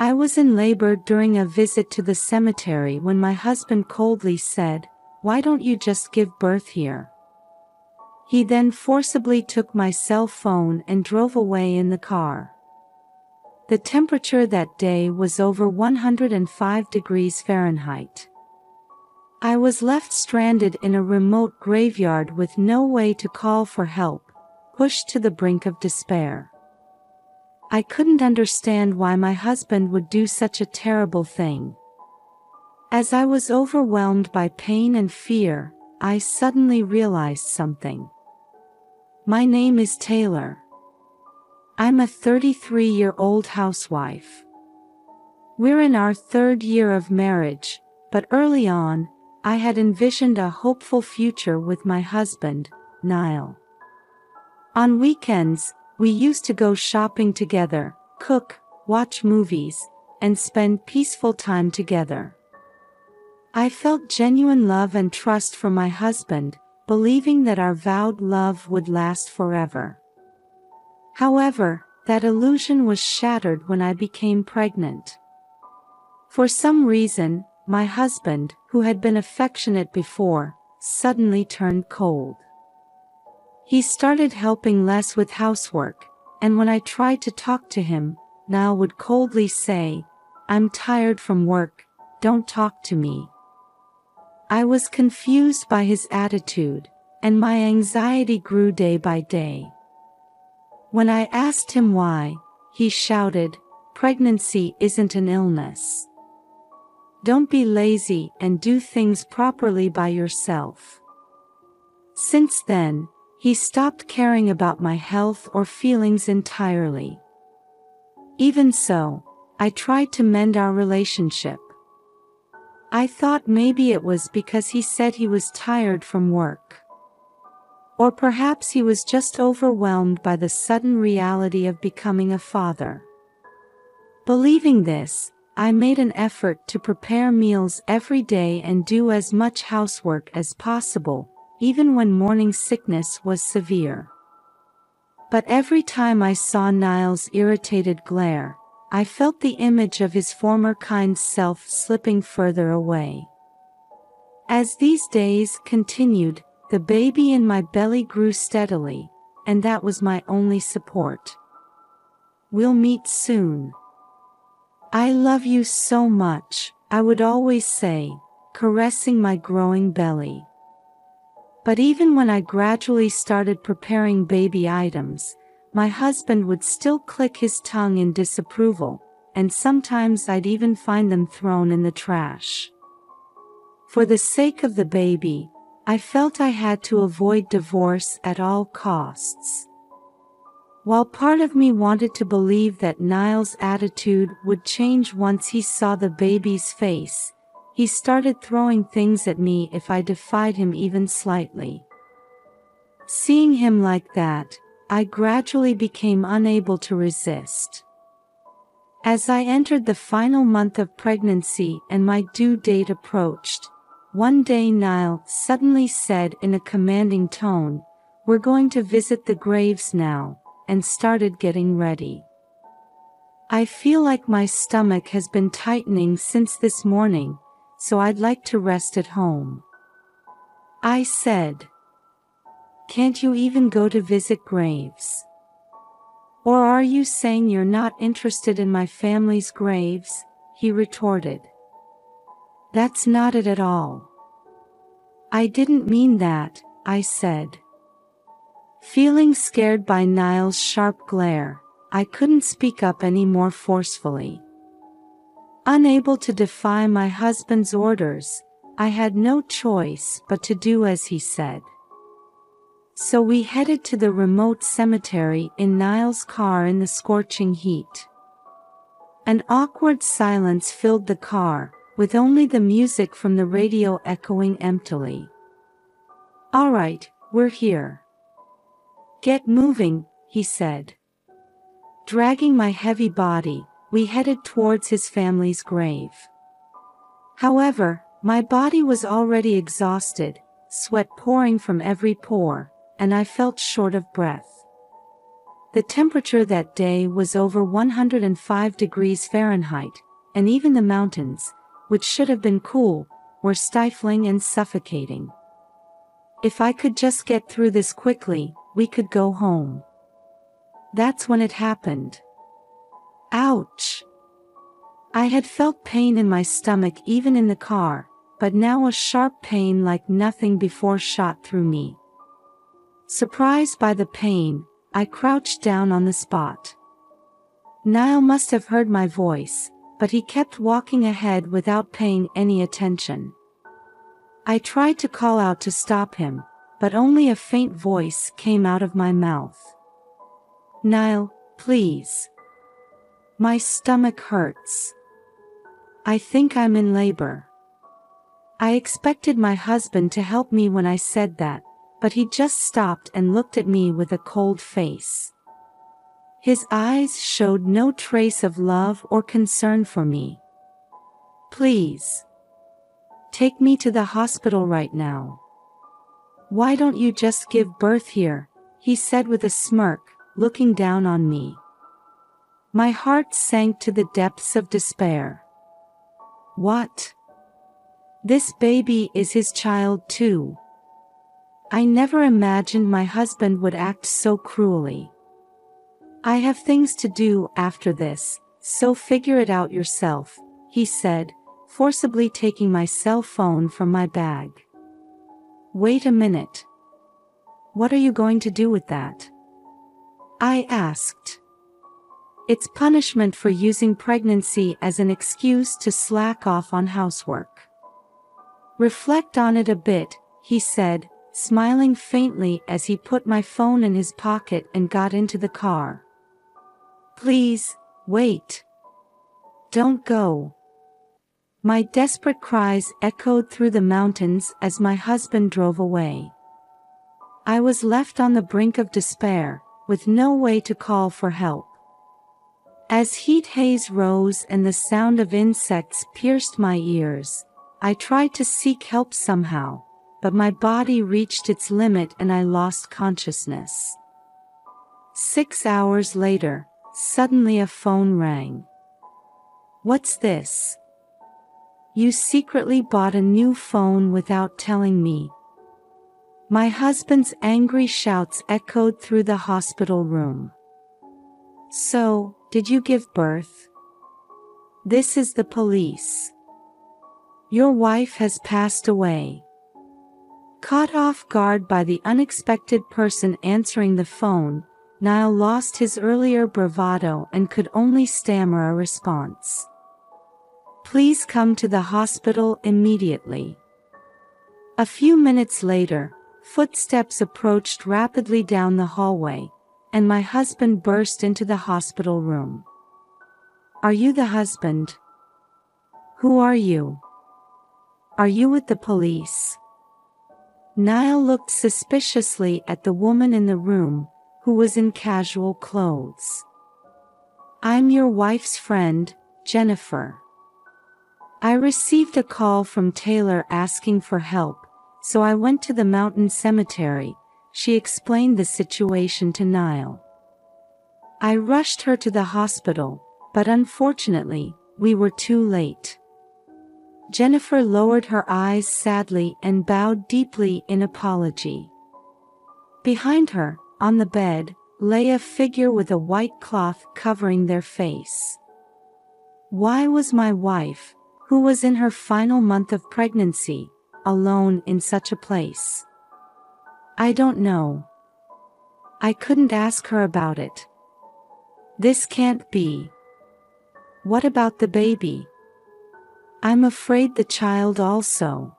I was in labor during a visit to the cemetery when my husband coldly said, "Why don't you just give birth here?" He then forcibly took my cell phone and drove away in the car. The temperature that day was over 105 degrees Fahrenheit. I was left stranded in a remote graveyard with no way to call for help, pushed to the brink of despair. I couldn't understand why my husband would do such a terrible thing. As I was overwhelmed by pain and fear, I suddenly realized something. My name is Taylor. I'm a 33-year-old housewife. We're in our third year of marriage, but early on, I had envisioned a hopeful future with my husband, Niall. On weekends, we used to go shopping together, cook, watch movies, and spend peaceful time together. I felt genuine love and trust for my husband, believing that our vowed love would last forever. However, that illusion was shattered when I became pregnant. For some reason, my husband, who had been affectionate before, suddenly turned cold. He started helping less with housework, and when I tried to talk to him, Niall would coldly say, "I'm tired from work, don't talk to me." I was confused by his attitude, and my anxiety grew day by day. When I asked him why, he shouted, "Pregnancy isn't an illness. Don't be lazy and do things properly by yourself." Since then, he stopped caring about my health or feelings entirely. Even so, I tried to mend our relationship. I thought maybe it was because he said he was tired from work. Or perhaps he was just overwhelmed by the sudden reality of becoming a father. Believing this, I made an effort to prepare meals every day and do as much housework as possible, even when morning sickness was severe. But every time I saw Niall's irritated glare, I felt the image of his former kind self slipping further away. As these days continued, the baby in my belly grew steadily, and that was my only support. "We'll meet soon. I love you so much," I would always say, caressing my growing belly. But even when I gradually started preparing baby items, my husband would still click his tongue in disapproval, and sometimes I'd even find them thrown in the trash. For the sake of the baby, I felt I had to avoid divorce at all costs. While part of me wanted to believe that Niall's attitude would change once he saw the baby's face, he started throwing things at me if I defied him even slightly. Seeing him like that, I gradually became unable to resist. As I entered the final month of pregnancy and my due date approached, one day Niall suddenly said in a commanding tone, "We're going to visit the graves now," and started getting ready. "I feel like my stomach has been tightening since this morning, so I'd like to rest at home," I said. "Can't you even go to visit graves? Or are you saying you're not interested in my family's graves?" he retorted. "That's not it at all. I didn't mean that," I said. Feeling scared by Niall's sharp glare, I couldn't speak up any more forcefully. Unable to defy my husband's orders, I had no choice but to do as he said. So we headed to the remote cemetery in Niall's car in the scorching heat. An awkward silence filled the car, with only the music from the radio echoing emptily. "All right, we're here. Get moving," he said. Dragging my heavy body, we headed towards his family's grave. However, my body was already exhausted, sweat pouring from every pore, and I felt short of breath. The temperature that day was over 105 degrees Fahrenheit, and even the mountains, which should have been cool, were stifling and suffocating. If I could just get through this quickly, we could go home. That's when it happened. Ouch! I had felt pain in my stomach even in the car, but now a sharp pain like nothing before shot through me. Surprised by the pain, I crouched down on the spot. Niall must have heard my voice, but he kept walking ahead without paying any attention. I tried to call out to stop him, but only a faint voice came out of my mouth. Niall, please. My stomach hurts. I think I'm in labor. I expected my husband to help me when I said that, but he just stopped and looked at me with a cold face. His eyes showed no trace of love or concern for me. Please. Take me to the hospital right now. Why don't you just give birth here? He said with a smirk, looking down on me. My heart sank to the depths of despair. What? This baby is his child too. I never imagined my husband would act so cruelly. I have things to do after this, so figure it out yourself, he said, forcibly taking my cell phone from my bag. Wait a minute. What are you going to do with that? I asked. It's punishment for using pregnancy as an excuse to slack off on housework. Reflect on it a bit, he said, smiling faintly as he put my phone in his pocket and got into the car. Please, wait. Don't go. My desperate cries echoed through the mountains as my husband drove away. I was left on the brink of despair, with no way to call for help. As heat haze rose and the sound of insects pierced my ears, I tried to seek help somehow, but my body reached its limit and I lost consciousness. 6 hours later, suddenly a phone rang. What's this? You secretly bought a new phone without telling me. My husband's angry shouts echoed through the hospital room. So, did you give birth? This is the police. Your wife has passed away. Caught off guard by the unexpected person answering the phone, Niall lost his earlier bravado and could only stammer a response. Please come to the hospital immediately. A few minutes later, footsteps approached rapidly down the hallway, and my husband burst into the hospital room. Are you the husband? Who are you? Are you with the police? Niall looked suspiciously at the woman in the room, who was in casual clothes. I'm your wife's friend, Jennifer. I received a call from Taylor asking for help, so I went to the mountain cemetery. She explained the situation to Niall. I rushed her to the hospital, but unfortunately, we were too late. Jennifer lowered her eyes sadly and bowed deeply in apology. Behind her, on the bed, lay a figure with a white cloth covering their face. Why was my wife, who was in her final month of pregnancy, alone in such a place? I don't know. I couldn't ask her about it. This can't be. What about the baby? I'm afraid the child also.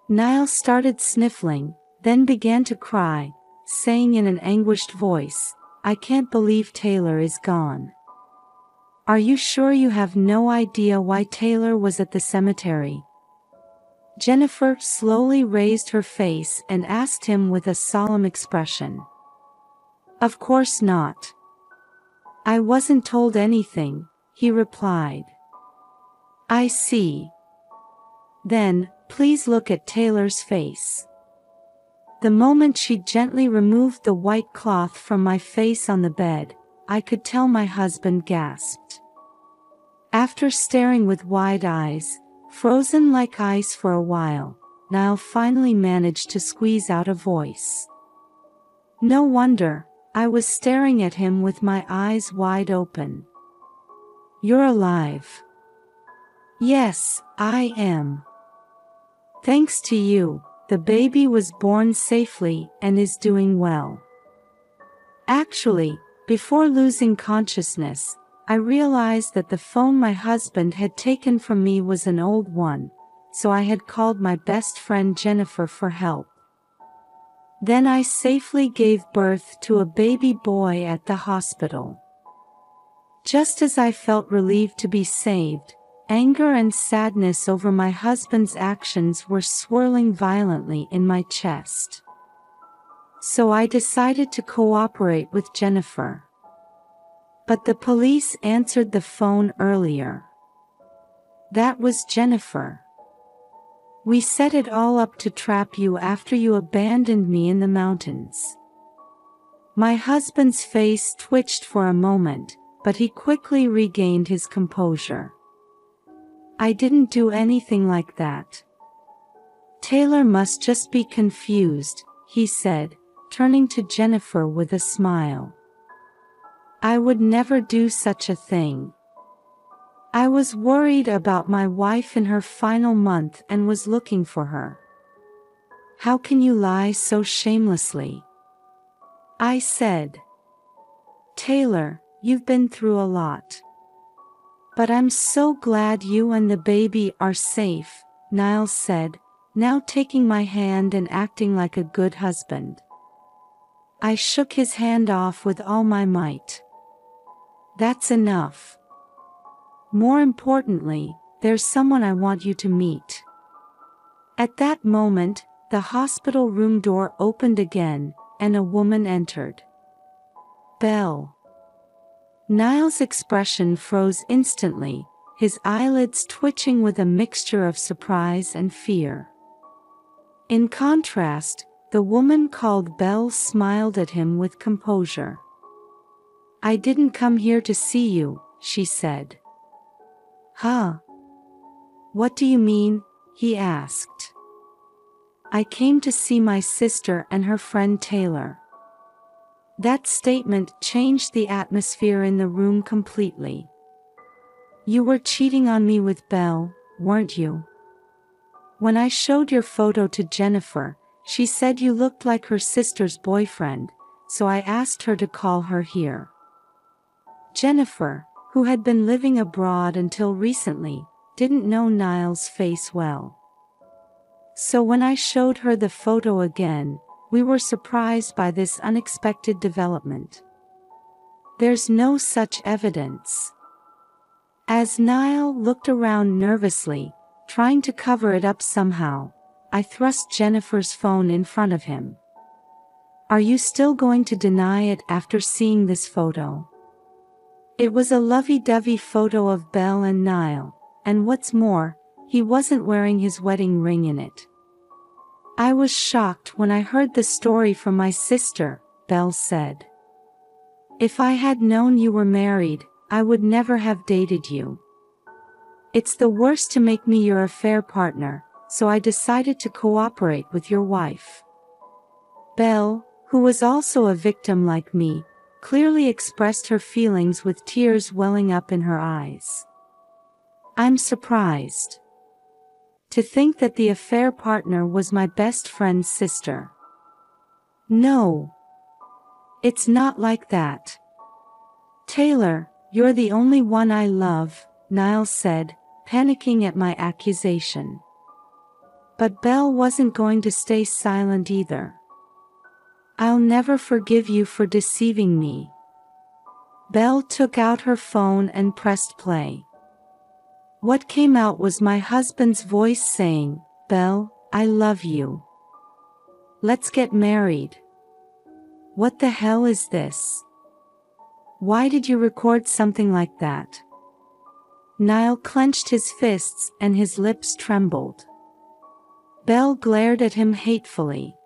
Niall started sniffling, then began to cry, saying in an anguished voice, I can't believe Taylor is gone. Are you sure you have no idea why Taylor was at the cemetery? Jennifer slowly raised her face and asked him with a solemn expression. Of course not. I wasn't told anything, he replied. I see. Then, please look at Taylor's face. The moment she gently removed the white cloth from my face on the bed, I could tell my husband gasped. After staring with wide eyes, frozen like ice for a while, Niall finally managed to squeeze out a voice. No wonder, I was staring at him with my eyes wide open. You're alive. Yes, I am. Thanks to you, the baby was born safely and is doing well. Actually, before losing consciousness, I realized that the phone my husband had taken from me was an old one, so I had called my best friend Jennifer for help. Then I safely gave birth to a baby boy at the hospital. Just as I felt relieved to be saved, anger and sadness over my husband's actions were swirling violently in my chest. So I decided to cooperate with Jennifer. But the police answered the phone earlier. That was Jennifer. We set it all up to trap you after you abandoned me in the mountains. My husband's face twitched for a moment, but he quickly regained his composure. I didn't do anything like that. Taylor must just be confused, he said, turning to Jennifer with a smile. I would never do such a thing. I was worried about my wife in her final month and was looking for her. How can you lie so shamelessly? I said. Taylor, you've been through a lot. But I'm so glad you and the baby are safe, Niall said, now taking my hand and acting like a good husband. I shook his hand off with all my might. That's enough. More importantly, there's someone I want you to meet. At that moment, the hospital room door opened again, and a woman entered. Belle. Niall's expression froze instantly, his eyelids twitching with a mixture of surprise and fear. In contrast, the woman called Belle smiled at him with composure. I didn't come here to see you, she said. Huh? What do you mean? He asked. I came to see my sister and her friend Taylor. That statement changed the atmosphere in the room completely. You were cheating on me with Belle, weren't you? When I showed your photo to Jennifer, she said you looked like her sister's boyfriend, so I asked her to call her here. Jennifer, who had been living abroad until recently, didn't know Niall's face well. So when I showed her the photo again, we were surprised by this unexpected development. There's no such evidence. As Niall looked around nervously, trying to cover it up somehow, I thrust Jennifer's phone in front of him. Are you still going to deny it after seeing this photo? It was a lovey-dovey photo of Belle and Niall, and what's more, he wasn't wearing his wedding ring in it. I was shocked when I heard the story from my sister, Belle said. If I had known you were married, I would never have dated you. It's the worst to make me your affair partner, so I decided to cooperate with your wife. Belle, who was also a victim like me, clearly expressed her feelings with tears welling up in her eyes. I'm surprised. To think that the affair partner was my best friend's sister. No. It's not like that. Taylor, you're the only one I love, Niall said, panicking at my accusation. But Belle wasn't going to stay silent either. I'll never forgive you for deceiving me. Belle took out her phone and pressed play. What came out was my husband's voice saying, Belle, I love you. Let's get married. What the hell is this? Why did you record something like that? Niall clenched his fists and his lips trembled. Belle glared at him hatefully.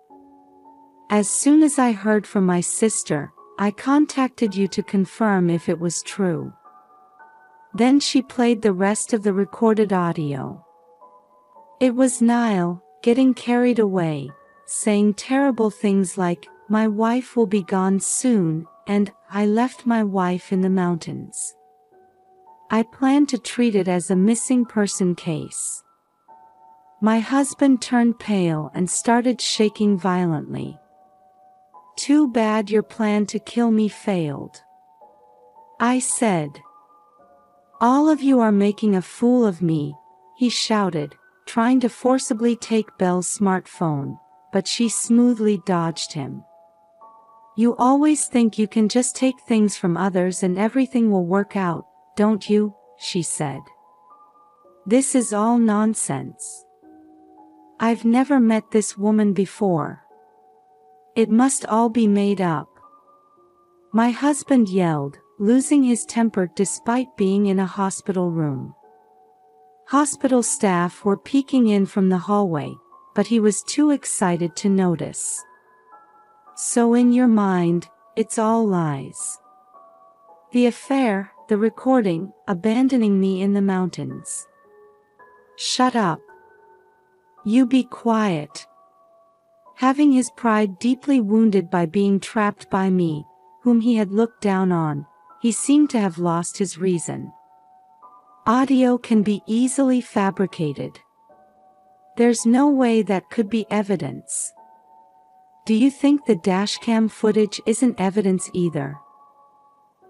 As soon as I heard from my sister, I contacted you to confirm if it was true. Then she played the rest of the recorded audio. It was Niall, getting carried away, saying terrible things like, "My wife will be gone soon," and "I left my wife in the mountains." I planned to treat it as a missing person case. My husband turned pale and started shaking violently. "Too bad your plan to kill me failed," I said. "All of you are making a fool of me," he shouted, trying to forcibly take Belle's smartphone, but she smoothly dodged him. "You always think you can just take things from others and everything will work out, don't you?" she said. "This is all nonsense. I've never met this woman before. It must all be made up," my husband yelled, losing his temper despite being in a hospital room. Hospital staff were peeking in from the hallway, but he was too excited to notice. "So in your mind, it's all lies. The affair, the recording, abandoning me in the mountains." "Shut up. You be quiet." Having his pride deeply wounded by being trapped by me, whom he had looked down on, he seemed to have lost his reason. "Audio can be easily fabricated. There's no way that could be evidence." "Do you think the dashcam footage isn't evidence either?"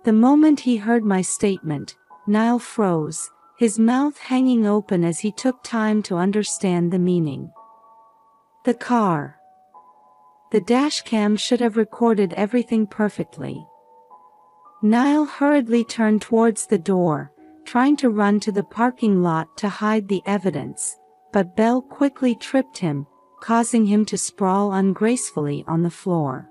The moment he heard my statement, Niall froze, his mouth hanging open as he took time to understand the meaning. "The car. The dashcam should have recorded everything perfectly." Niall hurriedly turned towards the door, trying to run to the parking lot to hide the evidence, but Belle quickly tripped him, causing him to sprawl ungracefully on the floor.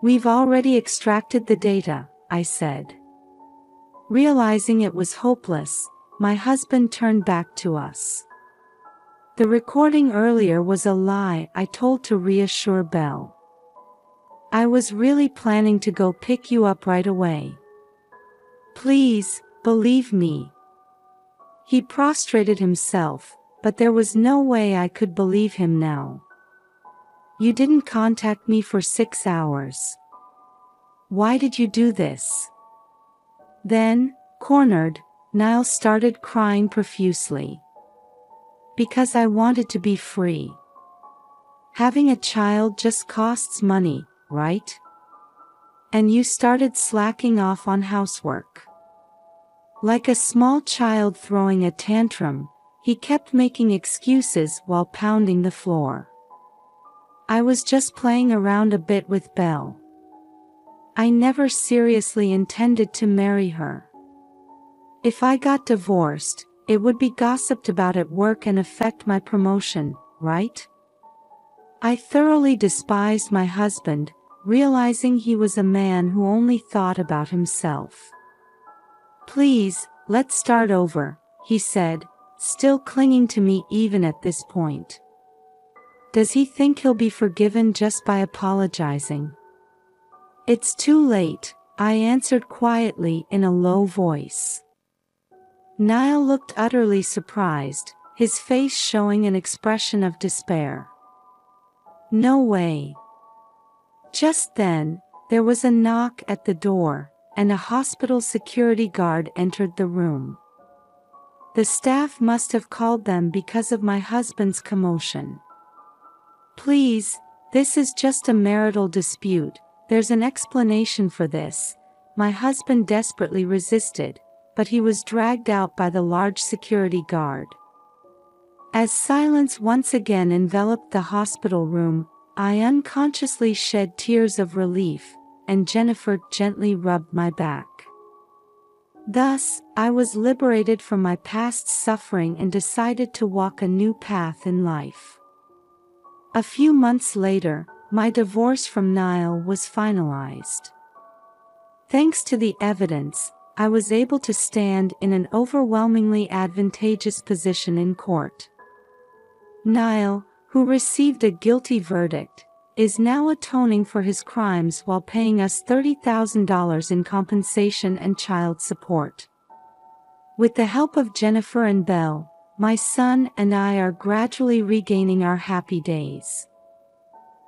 "We've already extracted the data," I said. Realizing it was hopeless, my husband turned back to us. "The recording earlier was a lie," I told to reassure Belle. "I was really planning to go pick you up right away. Please, believe me." He prostrated himself, but there was no way I could believe him now. "You didn't contact me for 6 hours. Why did you do this?" Then, cornered, Niall started crying profusely. "Because I wanted to be free. Having a child just costs money, right? And you started slacking off on housework." Like a small child throwing a tantrum, he kept making excuses while pounding the floor. "I was just playing around a bit with Belle. I never seriously intended to marry her. If I got divorced, it would be gossiped about at work and affect my promotion, right?" I thoroughly despised my husband, realizing he was a man who only thought about himself. "Please, let's start over," he said, still clinging to me even at this point. "Does he think he'll be forgiven just by apologizing?" "It's too late," I answered quietly in a low voice. Niall looked utterly surprised, his face showing an expression of despair. "No way." Just then, there was a knock at the door, and a hospital security guard entered the room. The staff must have called them because of my husband's commotion. "Please, this is just a marital dispute, there's an explanation for this," my husband desperately resisted, but he was dragged out by the large security guard. As silence once again enveloped the hospital room, I unconsciously shed tears of relief, and Jennifer gently rubbed my back. Thus, I was liberated from my past suffering and decided to walk a new path in life. A few months later, my divorce from Niall was finalized. Thanks to the evidence, I was able to stand in an overwhelmingly advantageous position in court. Niall, who received a guilty verdict, is now atoning for his crimes while paying us $30,000 in compensation and child support. With the help of Jennifer and Belle, my son and I are gradually regaining our happy days.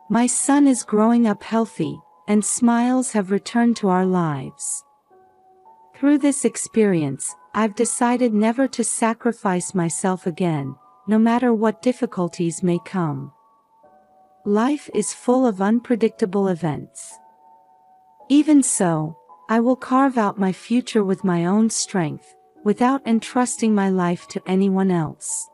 My son is growing up healthy, and smiles have returned to our lives. Through this experience, I've decided never to sacrifice myself again, no matter what difficulties may come. Life is full of unpredictable events. Even so, I will carve out my future with my own strength, without entrusting my life to anyone else.